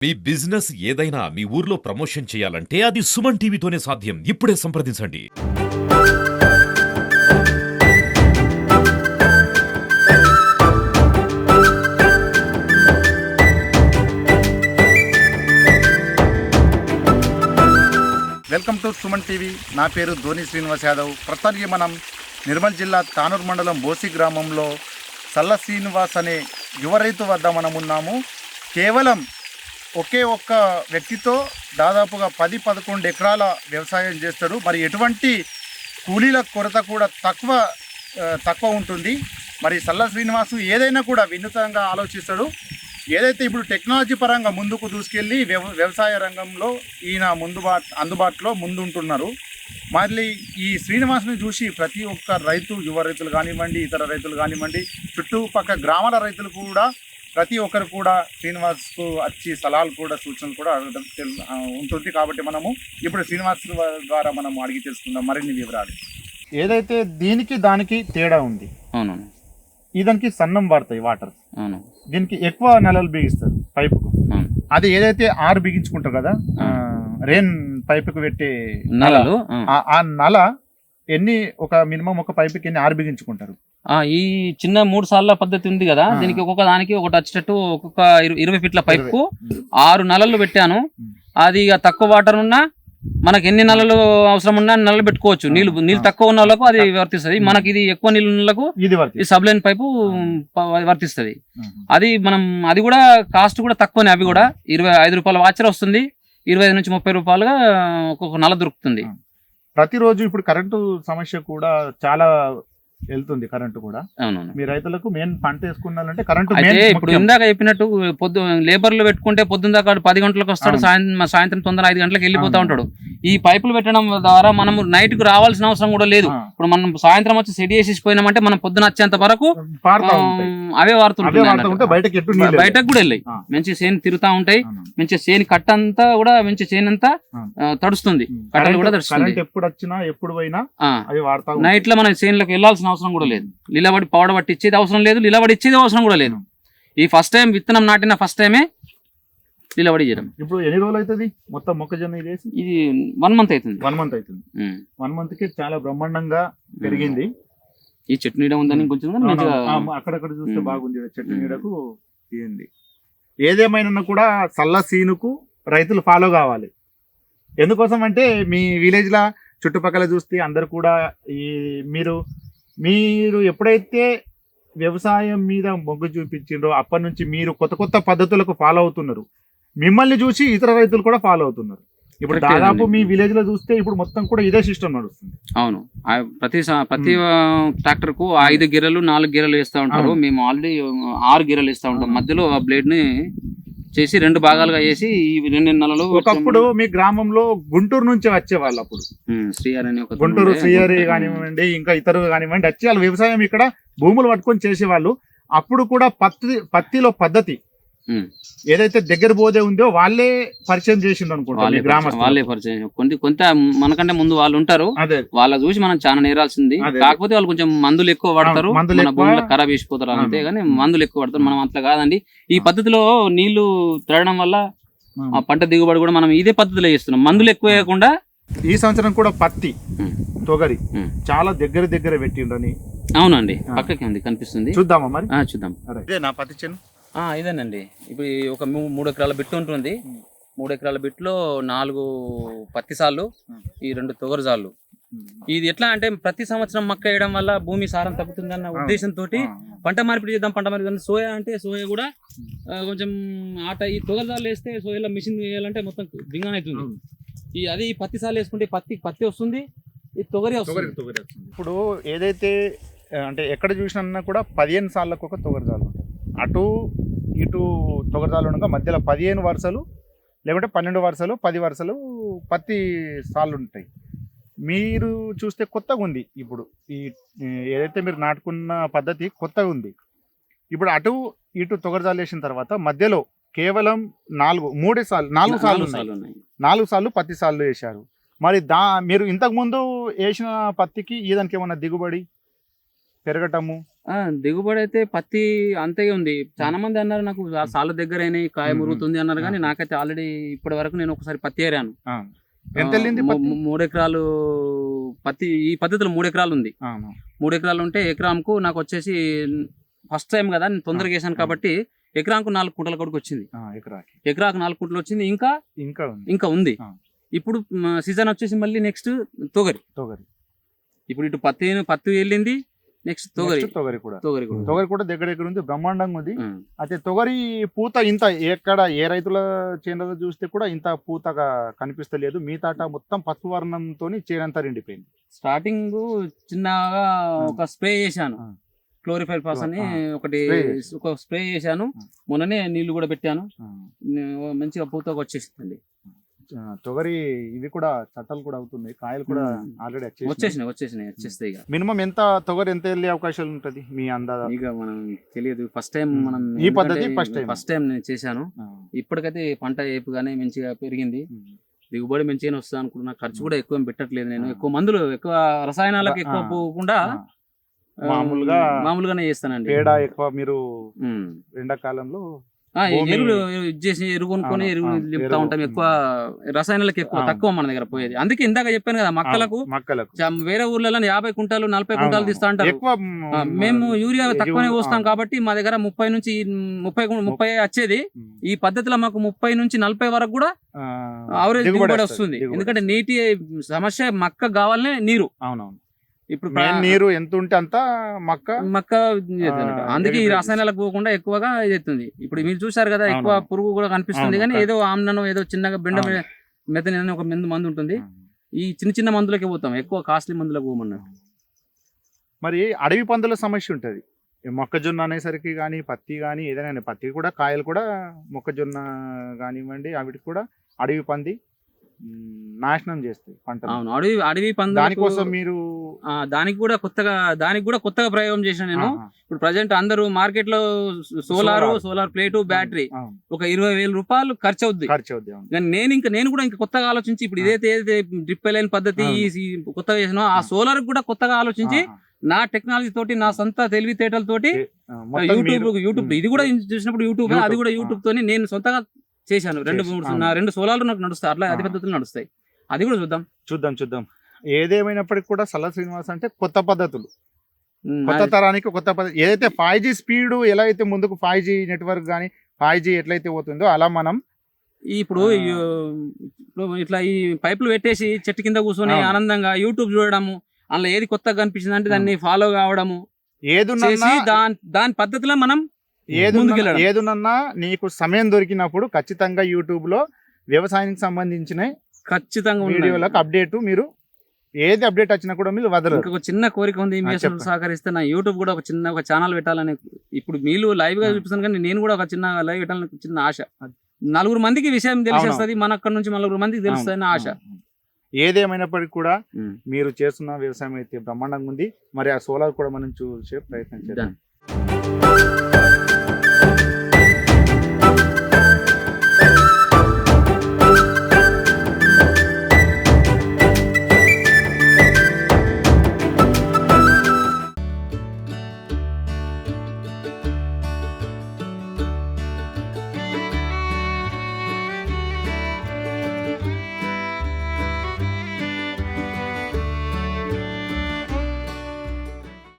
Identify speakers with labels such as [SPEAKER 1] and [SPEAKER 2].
[SPEAKER 1] మీ business ఏదైనా మీ ఊర్లో promotion చేయాలంటే అది సుమన్ టీవీతోనే సాధ్యం. ఇప్పుడే సంప్రదించండి.
[SPEAKER 2] Welcome to Suman TV. నా పేరు ధోని శ్రీనివాస్ యాదవ్. ప్రస్తుతానికి మనం నిర్మల్ జిల్లా తానూరు మండలం బోసి గ్రామంలో సల్ల శ్రీనివాస్ అనే యువ రైతు వద్ద మనం ఉన్నాము. కేవలం ఒకే ఒక్క వ్యక్తితో దాదాపుగా 10-11 ఎకరాల వ్యవసాయం చేస్తాడు. మరి ఎటువంటి కూలీల కొరత కూడా తక్కువ ఉంటుంది. మరి సల్ల శ్రీనివాసు ఏదైనా కూడా వినూత్నంగా ఆలోచిస్తాడు. ఏదైతే ఇప్పుడు టెక్నాలజీ పరంగా ముందుకు దూసుకెళ్ళి వ్యవసాయ రంగంలో ఈయన అందుబాటులో ముందుంటున్నారు. మళ్ళీ ఈ శ్రీనివాసుని చూసి ప్రతి ఒక్క రైతు, యువ రైతులు కానివ్వండి, ఇతర రైతులు కానివ్వండి, చుట్టుపక్కల గ్రామాల రైతులు కూడా ప్రతి ఒక్కరు కూడా శ్రీనివాస్కు వచ్చి సలహాలు కూడా, సూచనలు కూడా ఉంటుంది. కాబట్టి మనము ఇప్పుడు శ్రీనివాస్ ద్వారా మనం అడిగి తెలుసుకుందాం మరిన్ని వివరాలు. ఏదైతే దీనికి దానికి తేడా ఉంది.
[SPEAKER 3] అవును,
[SPEAKER 2] ఇదానికి సన్నం పడతాయి వాటర్.
[SPEAKER 3] అవును,
[SPEAKER 2] దీనికి ఎక్కువ నెలలు బిగిస్తారు పైపుకు. అది ఏదైతే ఆరు బిగించుకుంటారు కదా, రెయిన్ పైపుకు పెట్టే
[SPEAKER 3] నలలు,
[SPEAKER 2] ఆ నల ఎన్ని ఒక మినిమం ఒక పైపుకి ఎన్ని ఆరు బిగించుకుంటారు?
[SPEAKER 3] ఈ చిన్న 3 సార్ల పద్ధతి ఉంది కదా, దీనికి ఒక్కొక్క దానికి ఒకటి వచ్చేటట్టు ఒక్కొక్క 20 ఫీట్ల పైపు 6 నలలు పెట్టాను. అది ఇక తక్కువ వాటర్ ఉన్నా మనకి ఎన్ని నలలు అవసరం ఉన్నా నలలు పెట్టుకోవచ్చు. నీళ్ళు తక్కువ ఉన్న వాళ్ళకు అది వర్తిస్తుంది. మనకి ఇది ఎక్కువ నీళ్ళు ఉన్నలకు ఈ సబ్లైన్ పైపు వర్తిస్తుంది. అది కూడా కాస్ట్ కూడా తక్కువనే. అవి కూడా 25 రూపాయల వాచర్ వస్తుంది. 25 నుంచి 30 రూపాయలుగా ఒక్కొక్క నల దొరుకుతుంది.
[SPEAKER 2] ప్రతిరోజు ఇప్పుడు కరెంటు సమస్య కూడా చాలా వెళ్తుంది. కరెంటు కూడా మీ రైతులకు మెయిన్ పంట వేసుకున్నారంటే కరెంటు.
[SPEAKER 3] ఇప్పుడు ఇందాక చెప్పినట్టు లేబర్లు పెట్టుకుంటే పొద్దున్న దాకా 10 గంటలకు వస్తాడు, సాయంత్రం తొందర 5 గంటలకు వెళ్ళిపోతా ఉంటాడు. ఈ పైపులు పెట్టడం ద్వారా మనం నైట్ కు రావాల్సిన అవసరం కూడా లేదు. ఇప్పుడు మనం సాయంత్రం వచ్చి సెడి వేసి పోయినామంటే మనం పొద్దున వచ్చేంత వరకు అవే వాడుతుంటాయి. బయటకు కూడా వెళ్ళాయి. మంచి చేను తిరుగుతా ఉంటాయి. మంచి చేను కట్ట అంతా కూడా మంచి చేను అంతా తడుస్తుంది. కట్టలు కూడా తడుస్తుంది.
[SPEAKER 2] ఎప్పుడు వచ్చినా ఎప్పుడు పోయినా
[SPEAKER 3] నైట్ లో మనం చేనులకు వెళ్ళాల్సిన అవసరం కూడా లేదు. నిలబడి పౌడ పట్టి ఇచ్చేది అవసరం లేదు. నిలబడి ఇచ్చేది అవసరం కూడా లేదు. ఈ ఫస్ట్ టైం విత్తనం నాటిన ఫస్ట్ టైమే నిలబడి చేయడం.
[SPEAKER 2] ఇప్పుడు ఎన్ని రోజులు అవుతుంది మొత్తం మొక్కజొన్న ఇది?
[SPEAKER 3] 1 మంత్ అవుతుంది.
[SPEAKER 2] 1 మంత్ అవుతుంది. 1 మంత్ కి చాలా బ్రహ్మాండంగా పెరిగింది.
[SPEAKER 3] ఈ చెట్టు నీడ ఉందని కొంచెం
[SPEAKER 2] అక్కడక్కడ చూస్తే బాగుంది. చెట్టు నీడకు ఏంది. ఏదేమైనా కూడా సల్ల సీనుకు రైతులు ఫాలో కావాలి. ఎందుకోసం అంటే మీ విలేజ్ లా చుట్టుపక్కల చూస్తే అందరు కూడా మీరు ఎప్పుడైతే వ్యవసాయం మీద మొగ్గు చూపించిండ్రో అప్పటి నుంచి మీరు కొత్త పద్ధతులకు ఫాలో అవుతున్నారు. మిమ్మల్ని చూసి ఇతర రైతులు కూడా ఫాలో అవుతున్నారు. ఇప్పుడు దాదాపు మీ విలేజ్ లో చూస్తే ఇప్పుడు మొత్తం కూడా ఇదే సిస్టమ్ నడుస్తుంది.
[SPEAKER 3] అవును, ప్రతి ట్రాక్టర్ కు 5 గిర్రలు 4 గిర్రలు వేస్తా ఉంటారు. మేము ఆల్రెడీ 6 గిర్రలు వేస్తా ఉంటాం. మధ్యలో ఆ బ్లేడ్ ని చేసి 2 భాగాలుగా వేసి ఈ 2 నెలలు.
[SPEAKER 2] ఒకప్పుడు మీ గ్రామంలో గుంటూరు నుంచి వచ్చేవాళ్ళు. అప్పుడు గుంటూరు శ్రీహరి కానివ్వండి, ఇంకా ఇతరులు కానివ్వండి వచ్చి వాళ్ళు వ్యవసాయం ఇక్కడ భూములు పట్టుకొని చేసేవాళ్ళు. అప్పుడు కూడా పత్తిలో పద్ధతి ఏదైతే దగ్గర పోదే ఉందో వాళ్ళే పరిచయం చేసిండ్రు అనుకుంటా.
[SPEAKER 3] వాళ్ళే పరిచయం. కొంత మనకంటే ముందు వాళ్ళు ఉంటారు. వాళ్ళ చూసి మనం చాలా నేరాల్సింది. కాకపోతే వాళ్ళు కొంచెం మందులు ఎక్కువ పడతారు, మన భూములు ఖరాబ్ చేసిపోతారు. అంతే కానీ మందులు ఎక్కువ పడతారు. మనం అట్లా కాదండి. ఈ పద్ధతిలో నీళ్లు తిరగడం వల్ల ఆ పంట దిగుబడి కూడా మనం ఇదే పద్ధతిలో చేస్తున్నాం, మందులు ఎక్కువ వేయకుండా.
[SPEAKER 2] ఈ సంవత్సరం కూడా పత్తి తొగరి చాలా దగ్గర పెట్టిండ్రని.
[SPEAKER 3] అవునండి, పక్కకి ఉంది కనిపిస్తుంది.
[SPEAKER 2] చూద్దామా మరి?
[SPEAKER 3] చూద్దాం.
[SPEAKER 2] నా పత్తి చేను
[SPEAKER 3] ఇదేనండి. ఇప్పుడు ఒక 3 ఎకరాల బిట్టు ఉంటుంది. 3 ఎకరాల బిట్టులో 4 పత్తి సార్లు, ఈ 2 తొగరు సార్లు. ఇది ఎట్లా అంటే ప్రతి సంవత్సరం మక్క వేయడం వల్ల భూమి సారం తగ్గుతుందన్న ఉద్దేశంతో పంట మార్పిడి చేద్దాం. పంట మార్పిడి సోయా అంటే సోయా కూడా కొంచెం ఈ తొగరు సార్లు వేస్తే సోయాలో మిషన్ వేయాలంటే మొత్తం దింగన అవుతుంది. అది పత్తి సార్లు వేసుకుంటే పత్తి వస్తుంది, ఈ తొగరి వస్తుంది.
[SPEAKER 2] ఇప్పుడు ఏదైతే అంటే ఎక్కడ చూసినా కూడా 15 సార్లకు ఒక తొగరు సార్లు ఉంటుంది. అటు ఇటు తొగరదాలు ఉండగా మధ్యలో 15 వరుసలు లేకుంటే 12 వరుసలు 10 వరుసలు పత్తి సార్లు ఉంటాయి. మీరు చూస్తే కొత్తగా ఉంది. ఇప్పుడు ఏదైతే మీరు నాటుకున్న పద్ధతి కొత్తగా ఉంది. ఇప్పుడు అటు ఇటు తొగరదాలు వేసిన తర్వాత మధ్యలో కేవలం 4 సార్లు పత్తి సార్లు వేశారు. మరి మీరు ఇంతకుముందు వేసిన పత్తికి దానికి ఏమన్నా దిగుబడి పెరగటము
[SPEAKER 3] దిగుబడి అయితే పత్తి అంతే ఉంది. చాలా మంది అన్నారు నాకు ఆ సాల దగ్గర కాయ మురుగుతుంది అన్నారు, కానీ నాకైతే ఆల్రెడీ ఇప్పటి వరకు నేను ఒకసారి పత్తి ఏరాను.
[SPEAKER 2] ఎంత వెళ్ళింది పత్తి?
[SPEAKER 3] 3 ఎకరాలు పత్తి ఈ పద్ధతిలో 3 ఎకరాలు ఉంది. 3 ఎకరాలు ఉంటే ఎకరాంకు నాకు వచ్చేసి ఫస్ట్ టైం కదా నేను తొందరగా వేసాను కాబట్టి ఎకరాంకు 4 కుంటల కొడుకు వచ్చింది. ఎకరాకు 4 కుంటలు వచ్చింది. ఇంకా ఉంది. ఇప్పుడు సీజన్ వచ్చేసి మళ్ళీ నెక్స్ట్ తొగరి. ఇప్పుడు ఇటు పత్తి వెళ్ళింది, నెక్స్ట్ తొగరి
[SPEAKER 2] కూడా దగ్గర ఉంది, బ్రహ్మాండంగా ఉంది. అయితే తొగరి పూత ఇంత ఎక్కడ ఏ రైతుల చేనులో చూస్తే కూడా ఇంత పూతగా కనిపిస్తలేదు. మీ తాట మొత్తం పసుపు వర్ణంతో చేనంతా నిండిపోయింది.
[SPEAKER 3] స్టార్టింగ్ చిన్నగా ఒక స్ప్రే చేశాను, క్లోరిఫైర్ పాస్ అని ఒక స్ప్రే చేశాను. మొన్ననే నీళ్లు కూడా పెట్టాను, మంచిగా పూతగా వచ్చేసింది.
[SPEAKER 2] తొగరి ఇవి కూడా చట్టాలు కూడా అవుతున్నాయి, కాయలు కూడా ఆల్రెడీ
[SPEAKER 3] వచ్చేస్తాయి.
[SPEAKER 2] మినిమం ఎంత తొగరి ఎంత వెళ్ళే అవకాశాలు ఉంటది మీ అందాజ?
[SPEAKER 3] ఇక మనం తెలియదు, ఫస్ట్ టైం మనం
[SPEAKER 2] ఈ పద్ధతి ఫస్ట్ టైం
[SPEAKER 3] నేను చేశాను. ఇప్పటికైతే పంట ఏపుగానే మంచిగా పెరిగింది, దిగుబడి మంచిగానే వస్తుంది అనుకున్నా. ఖర్చు కూడా ఎక్కువ పెట్టట్లేదు నేను, ఎక్కువ మందులు ఎక్కువ రసాయనాలకు ఎక్కువ పోకుండా మామూలుగానే చేస్తానండి.
[SPEAKER 2] పేడ ఎక్కువ మీరు ఎండాకాలంలో
[SPEAKER 3] ఎరువు కొనుక్కొని ఎరువు నింపుతా ఉంటాం. ఎక్కువ రసాయనాలకు తక్కువ మన దగ్గర పోయేది. అందుకే ఇందాక చెప్పాను కదా, మక్కలకు వేరే ఊర్లలో 50 కుంటాలు 40 కుంటాలు తీస్తా అంటారు. మేము యూరియా తక్కువనే పోస్తాం కాబట్టి మా దగ్గర 30 నుంచి 30 వచ్చేది. ఈ పద్ధతిలో మాకు 30 నుంచి 40 వరకు కూడా ఆవరేజ్ దిగుబడి వస్తుంది. ఎందుకంటే నీటి సమస్య, మక్క కావాలనే నీరు. ఇప్పుడు
[SPEAKER 2] నీరు ఎంత ఉంటే అంత
[SPEAKER 3] మక్క అందుకే ఈ రసాయనాలకు పోకుండా ఎక్కువగా ఇస్తుంది. ఇప్పుడు మీరు చూసారు కదా, ఎక్కువ పురుగు కూడా కనిపిస్తుంది, కానీ ఏదో ఆమ్నను ఏదో చిన్నగా బెండ మెథనిన్ ఒక మందు ఉంటుంది. ఈ చిన్న మందులకే పోతాం, ఎక్కువ కాస్ట్లీ మందులకు పోమన్నారు.
[SPEAKER 2] మరి అడవి పందుల సమస్య ఉంటది. మొక్కజొన్న అనేసరికి కానీ పత్తి కానీ ఏదైనా, పత్తి కూడా కాయలు కూడా మొక్కజొన్న కానివ్వండి, వాటికి కూడా అడవి పంది నాశనం చేస్తాయి పంట.
[SPEAKER 3] అవును, అడవి పంది.
[SPEAKER 2] దానికోసం మీరు
[SPEAKER 3] దానికి కూడా కొత్తగా ప్రయోగం చేసిన నేను. ఇప్పుడు ప్రజెంట్ అందరూ మార్కెట్ లో సోలార్ ప్లేట్, బ్యాటరీ ఒక 20,000 రూపాయలు ఖర్చు అవుద్ది. కానీ నేను కూడా ఇంకా కొత్తగా ఆలోచించి, ఇప్పుడు ఏదైతే డ్రిప్ లైన్ పద్ధతి కొత్తగా చేసినా, ఆ సోలార్ కూడా కొత్తగా ఆలోచించి నా టెక్నాలజీ తోటి, నా సొంత తెలివితేటలతోటి యూట్యూబ్ ఇది కూడా చూసినప్పుడు యూట్యూబ్, అది కూడా యూట్యూబ్ తోని నేను సొంతంగా చేశాను. 2 సోలార్లు నాకు నడుస్తాయి, అట్లా అతి పద్ధతులు నడుస్తాయి. అది కూడా చూద్దాం. ఏదేమైనప్పటికీ కూడా సల్ల శ్రీనివాస్ అంటే కొత్త పద్ధతులు, కొత్త తరానికి కొత్త పద్ధతి. ఏదైతే 5G స్పీడ్ ఎలా అయితే ముందుకు 5G నెట్వర్క్ కానీ 5G ఎట్లయితే పోతుందో అలా మనం ఇప్పుడు ఇట్లా ఈ పైపులు పెట్టేసి చెట్టు కింద కూర్చొని ఆనందంగా యూట్యూబ్ చూడడము, అందులో ఏది కొత్తగా కనిపించింది అంటే దాన్ని ఫాలో కావడము, దాని పద్ధతిలో మనం
[SPEAKER 2] ఏదున్నా నీకు సమయం దొరికినప్పుడు ఖచ్చితంగా యూట్యూబ్ లో వ్యవసాయానికి సంబంధించిన
[SPEAKER 3] ఖచ్చితంగా
[SPEAKER 2] వీడియోలకు అప్డేట్, మీరు ఏది అప్డేట్ వచ్చినా కూడా మీరు వదలరు.
[SPEAKER 3] ఒక చిన్న కోరిక ఉంది, మీ సహకరిస్తే నా యూట్యూబ్ కూడా ఒక ఛానల్ పెట్టాలని. ఇప్పుడు మీరు లైవ్ గా చూపిస్తాను, కానీ నేను కూడా ఒక చిన్న లైవ్ పెట్టాలని చిన్న ఆశ. 4 మందికి విషయం తెలిసేస్తుంది, మన అక్కడ నుంచి 4 మందికి తెలుస్తుంది ఆశ.
[SPEAKER 2] ఏదేమైనప్పటికీ కూడా మీరు చేస్తున్న వ్యవసాయం అయితే బ్రహ్మాండంగా ఉంది. మరి ఆ సోలార్ కూడా మనం చూసే ప్రయత్నం చేద్దాం.